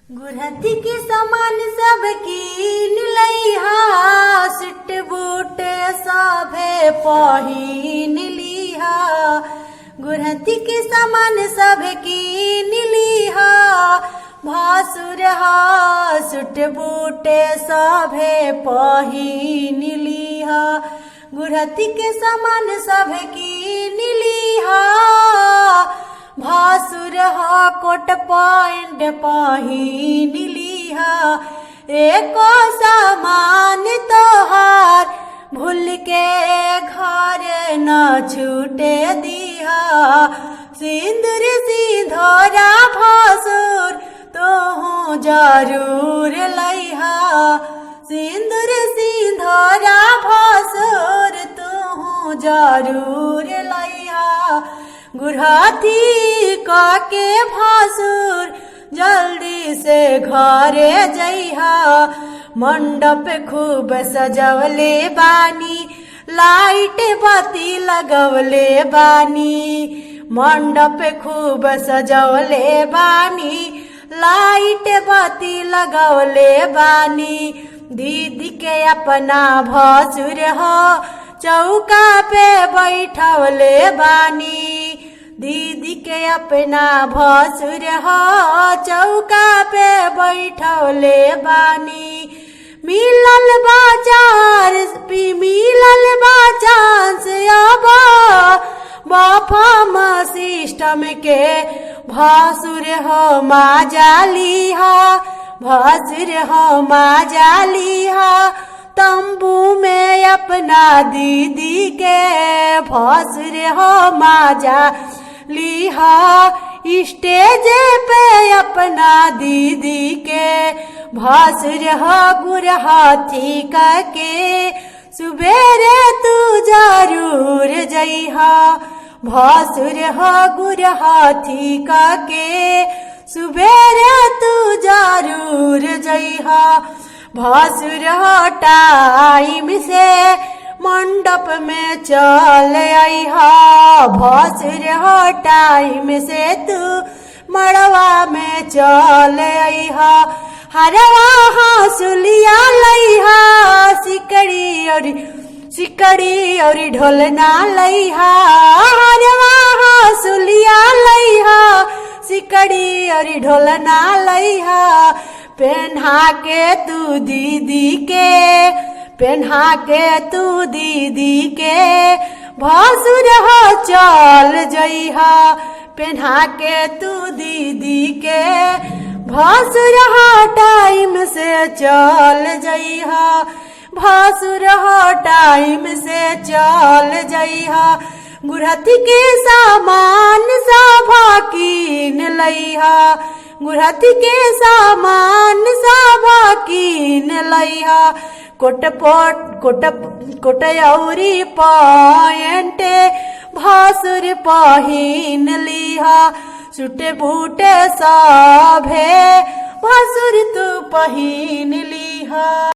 गुरहथी के सामान सब कीन लइहा, सिट बूट सभे पहिन लिहा। गुरहथी के सामान सब कीन लिहा, भासुर सुट बूट सभे पहिन लिहा। गुरहथी के सामान सब कीन लिहा, भासुर कोट पैंट पहिन लिहा। एको सामान तोहार भूल के घर न छूटे दिहा। सिंदूर सिंधोरा भासुर तोहू जरूर लइहा। सिंदूर सिंधोरा भासुर तोहू जरूर लइहा। गुरहथी के भासुर जल्दी से घरे जइहा। मंडप खूब सजवले बानी, लाइट बत्ती लगवले बानी। मंडप खूब सजवले बानी, लाइट बत्ती लगवले बानी। दीदी के अपना भासुर हो चौका पे बैठवले बानी। दीदी के अपना भासुर हो चौका पे बैठवले बानी। मिलल बाजार मिलल बाचांस आबा बाफा सिस्टम के भासुर हो माजालिहा। भासुर हो माजालिहा, तंबू में अपना दीदी के भासुर हो माजा लिहा। स्टेज पे अपना दीदी के भासुर हो गुरहथी के सुबेरे तू जरूर जइहा। भासुर हो गुरहथी के सुबेरे तू जरूर जइहा। भासुर हो टाइम से मंडप में चल आइहा। भासुर हो टाइम से तू मड़वा में चल आइहा। हरवा हासुलिया लइहा, सिकड़ी और ढोलना लइहा। हरवा हासुलिया लइहा, सिकड़ी और ढोलना लइहा। पेन्हा के तू दीदी के, पेन्हा के तू दीदी के भासुर हो चल जइहा। पेन्हा के तू दीदी के भासुर हो टाइम से चल जइहा। भासुर हो टाइम से चल जइहा। गुरहथी के सामान सब कीन लइहा। गुरहथी के सामान सब कीन लइहा। कोट औरी पैंट भासुर पहिन लिहा। सुटे बूटे सभे भासुर तू पहिन लिहा।